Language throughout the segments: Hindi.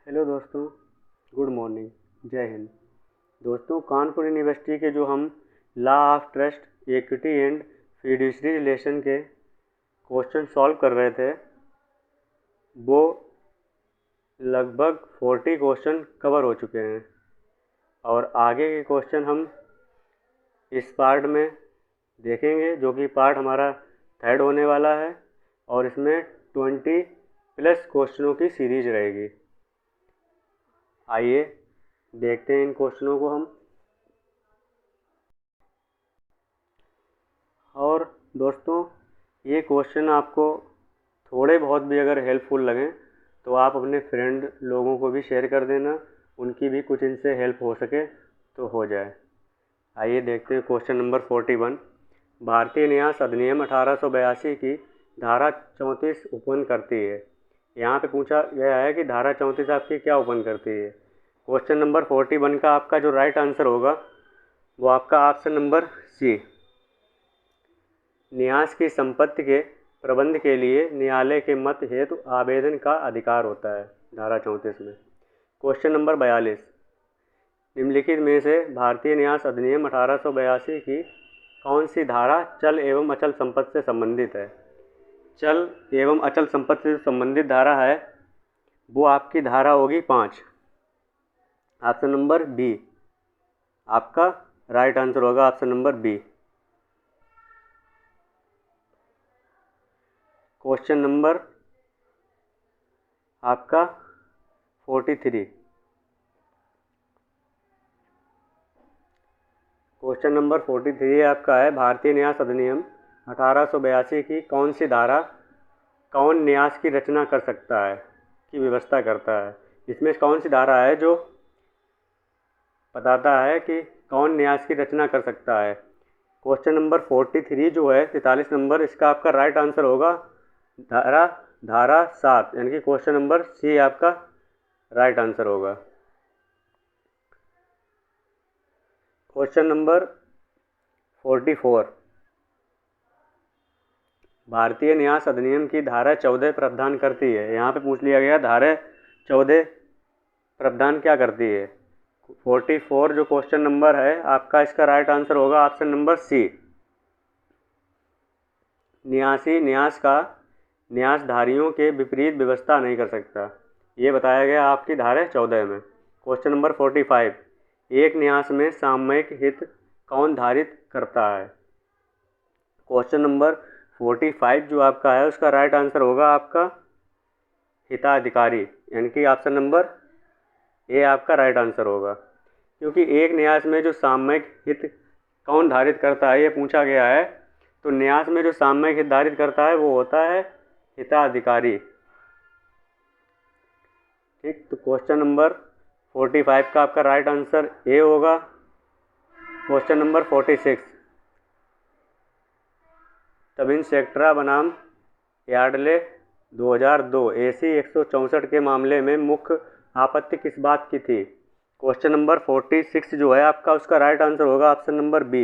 हेलो दोस्तों, गुड मॉर्निंग, जय हिंद। दोस्तों, कानपुर यूनिवर्सिटी के जो हम law of trust, equity and fiduciary relation के क्वेश्चन सॉल्व कर रहे थे, वो लगभग 40 क्वेश्चन कवर हो चुके हैं और आगे के क्वेश्चन हम इस पार्ट में देखेंगे, जो कि पार्ट हमारा थर्ड होने वाला है और इसमें 20+ क्वेश्चनों की सीरीज रहेगी। आइए देखते हैं इन क्वेश्चनों को हम। और दोस्तों, ये क्वेश्चन आपको थोड़े बहुत भी अगर हेल्पफुल लगें तो आप अपने फ्रेंड लोगों को भी शेयर कर देना, उनकी भी कुछ इनसे हेल्प हो सके तो हो जाए। आइए देखते हैं क्वेश्चन नंबर 41। भारतीय न्यास अधिनियम 1882 की धारा 34 उपवन करती है। यहाँ पे पूछा गया है कि धारा 34 आपकी क्या उपवन करती है। क्वेश्चन नंबर 41 का आपका जो राइट आंसर होगा वो आपका ऑप्शन नंबर सी। न्यास की संपत्ति के प्रबंध के लिए न्यायालय के मत हेतु आवेदन का अधिकार होता है, धारा 34 में। Question number 42। निम्नलिखित में से भारतीय न्यास अधिनियम 1882 की कौन सी धारा चल एवं अचल संपत्ति से संबंधित है। चल एवं अचल संपत्ति से संबंधित धारा है वो आपकी धारा होगी 5। ऑप्शन नंबर बी आपका राइट आंसर होगा, option number B. Question number आपका 43। क्वेश्चन नंबर 43 आपका है, भारतीय न्यास अधिनियम 1882 की कौन सी धारा कौन न्यास की रचना कर सकता है की व्यवस्था करता है। इसमें कौन सी धारा है जो बताता है कि कौन न्यास की रचना कर सकता है। क्वेश्चन नंबर 43 जो है 43 नंबर, इसका आपका राइट आंसर होगा धारा 7, यानी कि क्वेश्चन नंबर सी आपका राइट आंसर होगा। Question number 44। भारतीय न्यास अधिनियम की धारा 14 प्रावधान करती है। यहाँ पे पूछ लिया गया धारा 14 प्रावधान क्या करती है। 44 जो क्वेश्चन नंबर है आपका, इसका राइट आंसर होगा ऑप्शन नंबर सी। न्यासी न्यास का न्यासधारियों के विपरीत व्यवस्था नहीं कर सकता, ये बताया गया आपकी धारा 14 में। Question number 45। एक न्यास में सामयिक हित कौन धारित करता है। क्वेश्चन नंबर 45 जो आपका है उसका राइट आंसर होगा आपका हिताधिकारी, यानी कि ऑप्शन नंबर ए आपका राइट आंसर होगा। क्योंकि एक न्यास में जो सामयिक हित कौन धारित करता है ये पूछा गया है, तो न्यास में जो सामयिक हित धारित करता है वो होता है हिताधिकारी। ठीक, तो क्वेश्चन नंबर 45 का आपका राइट आंसर ए होगा। Question number 46। तबिन सेक्ट्रा बनाम यार्डले 2002 AC 164 के मामले में मुख्य आपत्ति किस बात की थी। क्वेश्चन नंबर 46 जो है आपका, उसका राइट आंसर होगा ऑप्शन नंबर बी।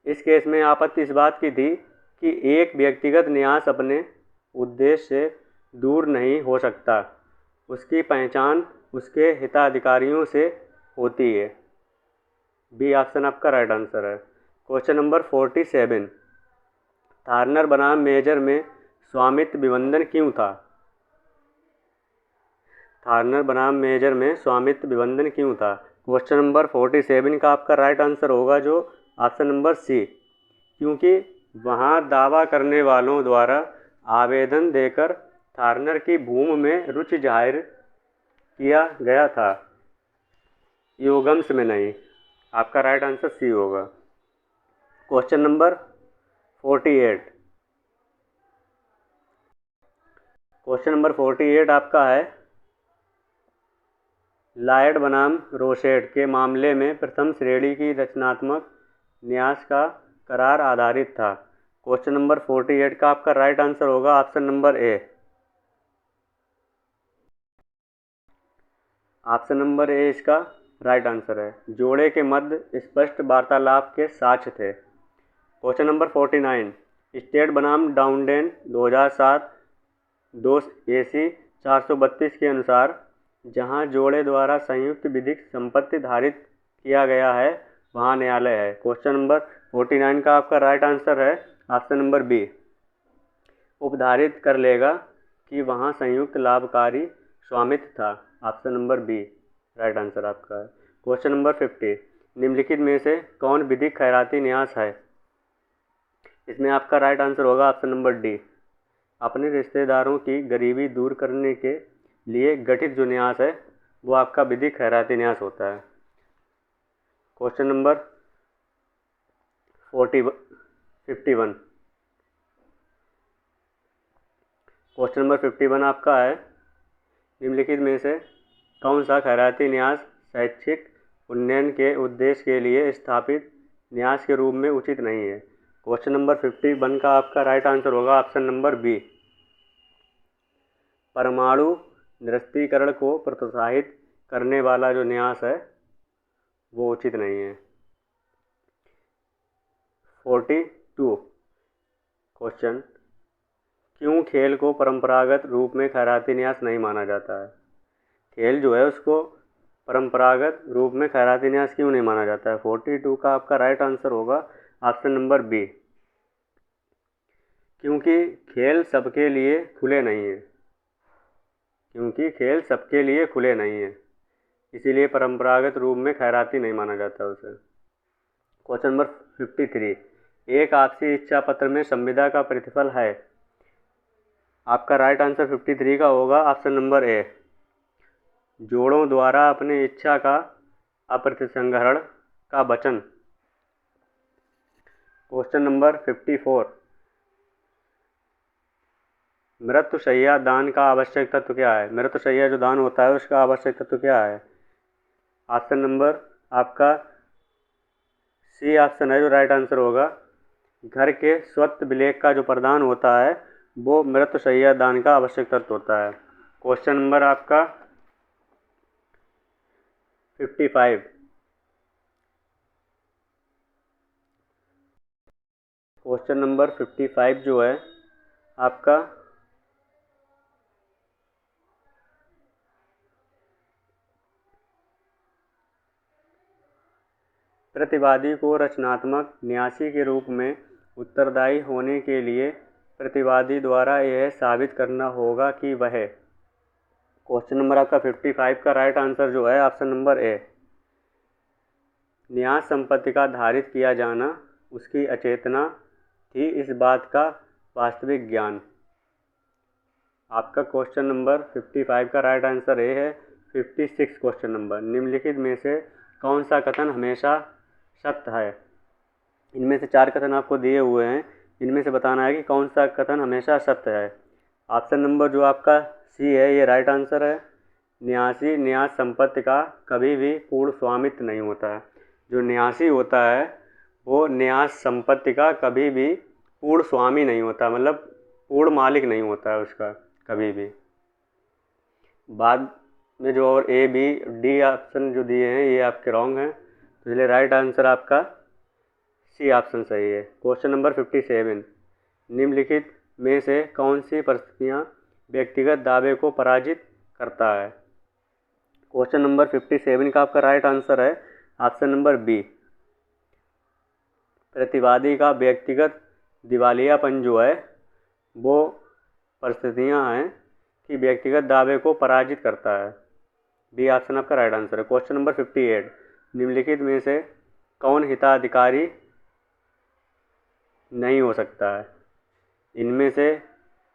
इस केस में आपत्ति इस बात की थी कि एक व्यक्तिगत न्यास अपने उद्देश्य से दूर नहीं हो सकता, उसकी पहचान उसके हिताधिकारियों से होती है। बी ऑप्शन आपका राइट आंसर है। Question number 47। थारनर बनाम मेजर में स्वामित्व विबंधन क्यों था। थारनर बनाम मेजर में स्वामित्व विबंधन क्यों था। क्वेश्चन नंबर 47 का आपका राइट आंसर होगा जो ऑप्शन नंबर सी। क्योंकि वहाँ दावा करने वालों द्वारा आवेदन देकर थारनर की भूमि में रुचि जाहिर किया गया था, योगंश में नहीं। आपका राइट आंसर सी होगा। Question number 48। क्वेश्चन नंबर 48 आपका है, लॉयड बनाम रोसेट के मामले में प्रथम श्रेणी की रचनात्मक न्यास का करार आधारित था। क्वेश्चन नंबर 48 का आपका राइट आंसर होगा option number A. Option number A इसका राइट आंसर है। जोड़े के मध्य स्पष्ट वार्तालाप के साक्ष्य थे। Question number 49। स्टेट बनाम डाउनडेन 2007 2 AC 432 के अनुसार जहां जोड़े द्वारा संयुक्त विधिक संपत्ति धारित किया गया है वहां न्यायालय है। क्वेश्चन नंबर 49 का आपका राइट आंसर है ऑप्शन नंबर बी, उपधारित कर लेगा कि वहां संयुक्त लाभकारी स्वामित्व था। Option number B right answer आपका है। क्वेश्चन नंबर 50, निम्नलिखित में से कौन विधिक खैराती न्यास है? इसमें आपका राइट आंसर होगा ऑप्शन नंबर डी, अपने रिश्तेदारों की गरीबी दूर करने के लिए गठित जो न्यास है वो आपका विधिक खैराती न्यास होता है। क्वेश्चन नंबर 51, क्वेश्चन नंबर 51 आपका है, निम्नलिखित में से कौन सा खैराती न्यास शैक्षिक उन्नयन के उद्देश्य के लिए स्थापित न्यास के रूप में उचित नहीं है? क्वेश्चन नंबर 51 का आपका राइट आंसर होगा ऑप्शन नंबर बी, परमाणु निरस्त्रीकरण को प्रोत्साहित करने वाला जो न्यास है वो उचित नहीं है। 42 क्वेश्चन, क्यों खेल को परंपरागत रूप में खैराती न्यास नहीं माना जाता है? खेल जो है उसको परंपरागत रूप में खैराती न्यास क्यों नहीं माना जाता है? 42 का आपका राइट आंसर होगा ऑप्शन नंबर बी, क्योंकि खेल सबके लिए खुले नहीं है, क्योंकि खेल सबके लिए खुले नहीं है, इसीलिए परंपरागत रूप में खैराती नहीं माना जाता उसे। क्वेश्चन नंबर 53, एक आपसी इच्छा पत्र में संविदा का प्रतिफल है? आपका राइट आंसर 53 का होगा ऑप्शन नंबर ए, जोड़ों द्वारा अपने इच्छा का अप्रतिसंहरण का वचन। क्वेश्चन नंबर 54, मृत्युशैया दान का आवश्यक तत्व क्या है? मृत्युशैया जो दान होता है उसका आवश्यक तत्व क्या है? ऑप्शन नंबर आपका सी ऑप्शन है जो राइट आंसर होगा, घर के स्वत्व विलेख का जो प्रदान होता है वो मृत्युशैया दान का आवश्यक तत्व होता है। क्वेश्चन नंबर आपका 55, क्वेश्चन नंबर 55 जो है आपका प्रतिवादी को रचनात्मक न्यासी के रूप में उत्तरदायी होने के लिए प्रतिवादी द्वारा यह साबित करना होगा कि वह। क्वेश्चन नंबर आपका 55 का राइट आंसर जो है ऑप्शन नंबर ए, न्यास संपत्ति का धारित किया जाना उसकी अचेतना थी, इस बात का वास्तविक ज्ञान। आपका क्वेश्चन नंबर 55 का राइट आंसर ए है। 56 क्वेश्चन नंबर, निम्नलिखित में से कौन सा कथन हमेशा सत्य है? इनमें से 4 कथन आपको दिए हुए हैं, इनमें से बताना है कि कौन सा कथन हमेशा सत्य है। ऑप्शन नंबर जो आपका सी है ये राइट आंसर है, न्यासी न्यास संपत्ति का कभी भी पूर्ण स्वामित्व नहीं होता है। जो न्यासी होता है वो न्यास संपत्ति का कभी भी पूर्ण स्वामी नहीं होता, मतलब पूर्ण मालिक नहीं होता है उसका कभी भी। बाद में जो और ए बी डी ऑप्शन जो दिए हैं ये आपके रॉन्ग हैं, तो इसलिए राइट आंसर आपका सी ऑप्शन सही है। क्वेश्चन नंबर 57, निम्नलिखित में से कौन सी परिस्थितियाँ व्यक्तिगत दावे को पराजित करता है? क्वेश्चन नंबर 57 का आपका राइट आंसर है ऑप्शन नंबर बी, प्रतिवादी का व्यक्तिगत दिवालियापन जो है वो परिस्थितियाँ हैं कि व्यक्तिगत दावे को पराजित करता है। बी ऑप्शन आपका राइट आंसर है। क्वेश्चन नंबर 58, निम्नलिखित में से कौन हिताधिकारी नहीं हो सकता है? इनमें से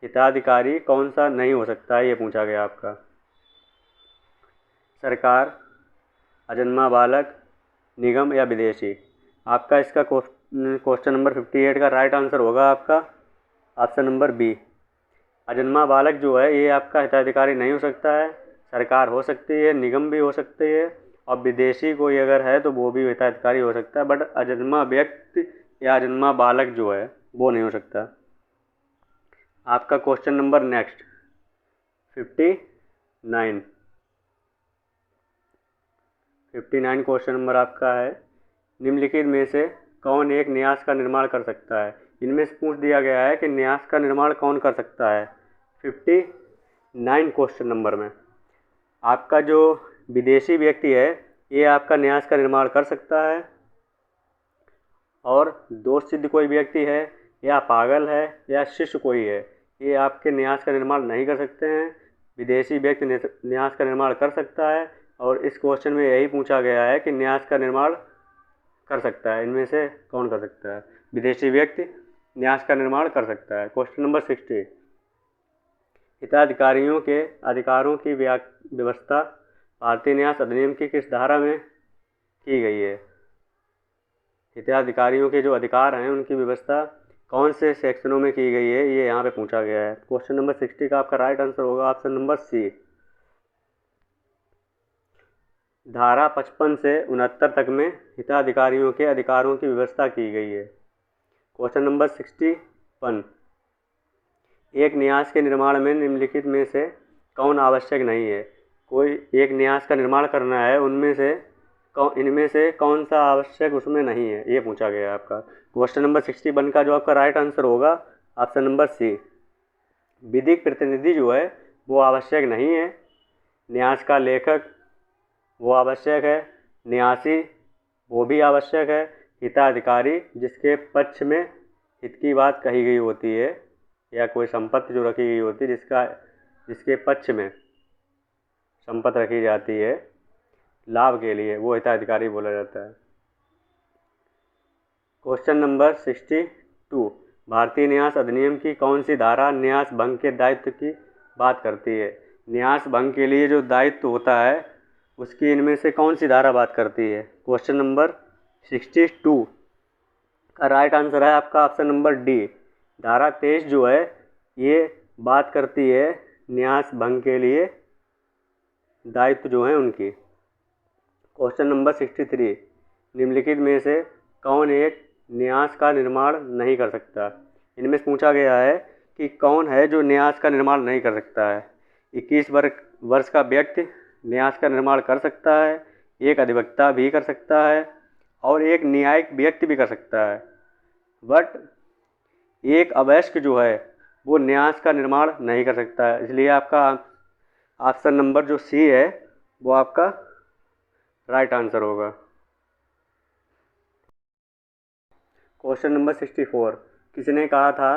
हिताधिकारी कौन सा नहीं हो सकता है ये पूछा गया आपका। सरकार, अजन्मा बालक, निगम या विदेशी। आपका इसका क्वेश्चन नंबर 58 का राइट आंसर होगा आपका ऑप्शन नंबर बी, अजन्मा बालक जो है ये आपका हिताधिकारी नहीं हो सकता है, सरकार हो सकती है, निगम भी हो सकती है और विदेशी कोई अगर है तो वो भी हिताधिकारी हो सकता है, बट अजन्मा व्यक्ति या अजन्मा बालक जो है वो नहीं हो सकता। आपका question number next 59 question number आपका है, निम्नलिखित में से कौन एक न्यास का निर्माण कर सकता है? इनमें से पूछ दिया गया है कि न्यास का निर्माण कौन कर सकता है। 50 9 क्वेश्चन नंबर में आपका जो विदेशी व्यक्ति है ये आपका न्यास का निर्माण कर सकता है, और दोष सिद्ध कोई व्यक्ति है या पागल है या शिष्य कोई है, ये आपके न्यास का निर्माण नहीं कर सकते हैं। विदेशी व्यक्ति न्यास का निर्माण कर सकता है, और इस क्वेश्चन में यही पूछा गया है कि न्यास का निर्माण कर सकता है, इनमें से कौन कर सकता है? विदेशी व्यक्ति न्यास का निर्माण कर सकता है। क्वेश्चन नंबर 60, हिताधिकारियों के अधिकारों की व्यवस्था भारतीय न्यास अधिनियम की किस धारा में की गई है? हिताधिकारियों के जो अधिकार हैं उनकी व्यवस्था कौन से सेक्शनों में की गई है, ये यहाँ पे पूछा गया है। क्वेश्चन नंबर 60 का आपका राइट आंसर होगा ऑप्शन नंबर सी। धारा 55 से 69 तक में हिताधिकारियों के अधिकारों की व्यवस्था की गई है। क्वेश्चन नंबर 61, एक न्यास के निर्माण में निम्नलिखित में से कौन आवश्यक नहीं है? कोई एक न्यास का निर्माण करना है, इनमें से कौन सा आवश्यक उसमें नहीं है, ये पूछा गया है आपका। क्वेश्चन नंबर 61 का जो आपका राइट आंसर होगा ऑप्शन नंबर सी। विधिक प्रतिनिधि जो है वो आवश्यक नहीं है, न्यास का लेखक वो आवश्यक है, न्यासी वो भी आवश्यक है, हिताधिकारी जिसके पक्ष में हित की बात कही गई होती है या कोई संपत्ति जो रखी गई होती है जिसके पक्ष में संपत्ति रखी जाती है लाभ के लिए, वो हिताधिकारी बोला जाता है। क्वेश्चन नंबर 62, भारतीय न्यास अधिनियम की कौन सी धारा न्यास भंग के दायित्व की बात करती है? न्यास भंग के लिए जो दायित्व होता है उसकी इनमें से कौन सी धारा बात करती है? क्वेश्चन नंबर 62 का राइट आंसर है आपका ऑप्शन नंबर डी। धारा 23 जो है ये बात करती है न्यास भंग के लिए दायित्व जो हैं उनकी। क्वेश्चन नंबर 63, निम्नलिखित में से कौन एक न्यास का निर्माण नहीं कर सकता? इनमें से पूछा गया है कि कौन है जो न्यास का निर्माण नहीं कर सकता है। 21 वर्ष का व्यक्ति न्यास का निर्माण कर सकता है, एक अधिवक्ता भी कर सकता है, और एक न्यायिक व्यक्ति भी कर सकता है, बट एक अवयस्क जो है वो न्यास का निर्माण नहीं कर सकता है। इसलिए आपका ऑप्शन नंबर जो सी है वो आपका राइट आंसर होगा। क्वेश्चन नंबर 64, किसने कहा था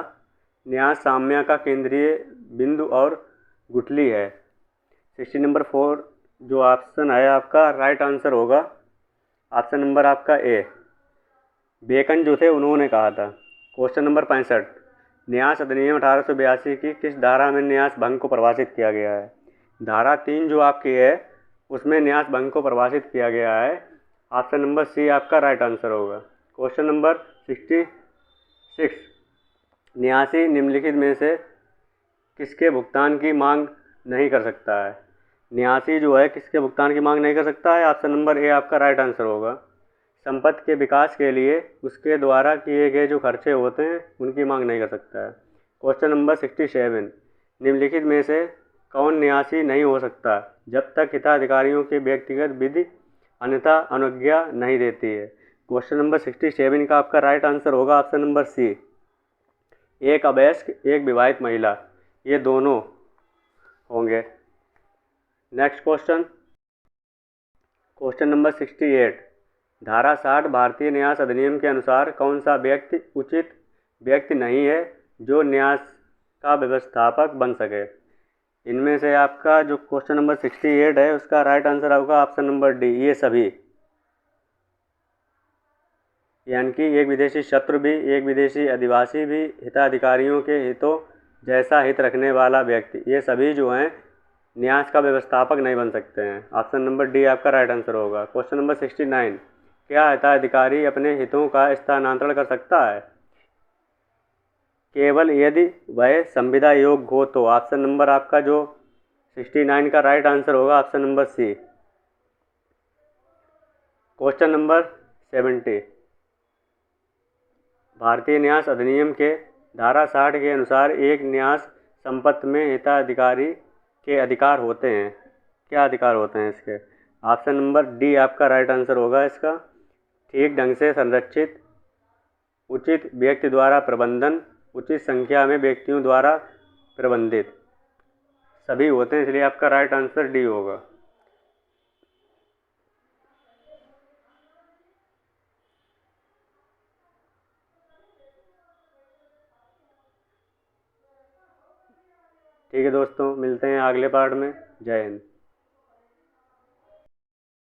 न्यास साम्य का केंद्रीय बिंदु और गुठली है? 60 नंबर 4 जो ऑप्शन है आपका राइट आंसर होगा ऑप्शन नंबर आपका ए। बेकन जो थे उन्होंने कहा था। क्वेश्चन नंबर 65, न्यास अधिनियम 1882 की किस धारा में न्यास भंग को परिभाषित किया गया है? धारा 3 जो आपकी है उसमें न्यास भंग को परिभाषित किया गया है। ऑप्शन नंबर सी आपका राइट आंसर होगा। क्वेश्चन नंबर 66, न्यासी निम्नलिखित में से किसके भुगतान की मांग नहीं कर सकता है? न्यासी जो है किसके भुगतान की मांग नहीं कर सकता है? ऑप्शन नंबर ए आपका राइट आंसर होगा। संपत्ति के विकास के लिए उसके द्वारा किए गए जो खर्चे होते हैं उनकी मांग नहीं कर सकता है। क्वेश्चन नंबर 67, निम्नलिखित में से कौन न्यासी नहीं हो सकता जब तक हिताधिकारियों के व्यक्तिगत विधि अन्यथा अनुज्ञा नहीं देती है? क्वेश्चन नंबर 67 का आपका राइट आंसर होगा ऑप्शन नंबर सी। एक अवयस्क एक विवाहित महिला, ये दोनों होंगे। नेक्स्ट क्वेश्चन नंबर 68, धारा 60 भारतीय न्यास अधिनियम के अनुसार कौन सा व्यक्ति उचित व्यक्ति नहीं है जो न्यास का व्यवस्थापक बन सके? इनमें से आपका जो क्वेश्चन नंबर 68 है उसका राइट आंसर होगा ऑप्शन नंबर डी, ये सभी, यानी कि एक विदेशी शत्रु भी, एक विदेशी अधिवासी भी, हिताधिकारियों के हितों जैसा हित रखने वाला व्यक्ति, ये सभी जो हैं न्यास का व्यवस्थापक नहीं बन सकते हैं। ऑप्शन नंबर डी आपका राइट आंसर होगा। क्वेश्चन नंबर 69, क्या हिताधिकारी अपने हितों का स्थानांतरण कर सकता है? केवल यदि वह संविदा योग्य हो तो। ऑप्शन नंबर आपका जो 69 का राइट आंसर होगा option number C. Question number 70, भारतीय न्यास अधिनियम के धारा 60 के अनुसार एक न्यास संपत्ति में हिताधिकारी के अधिकार होते हैं। क्या अधिकार होते हैं इसके? ऑप्शन नंबर डी आपका राइट आंसर होगा इसका। ठीक ढंग से संरक्षित, उचित व्यक्ति द्वारा प्रबंधन, उचित संख्या में व्यक्तियों द्वारा प्रबंधित, सभी होते हैं, इसलिए आपका राइट आंसर डी होगा। ठीक है दोस्तों, मिलते हैं अगले पार्ट में। जय हिंद।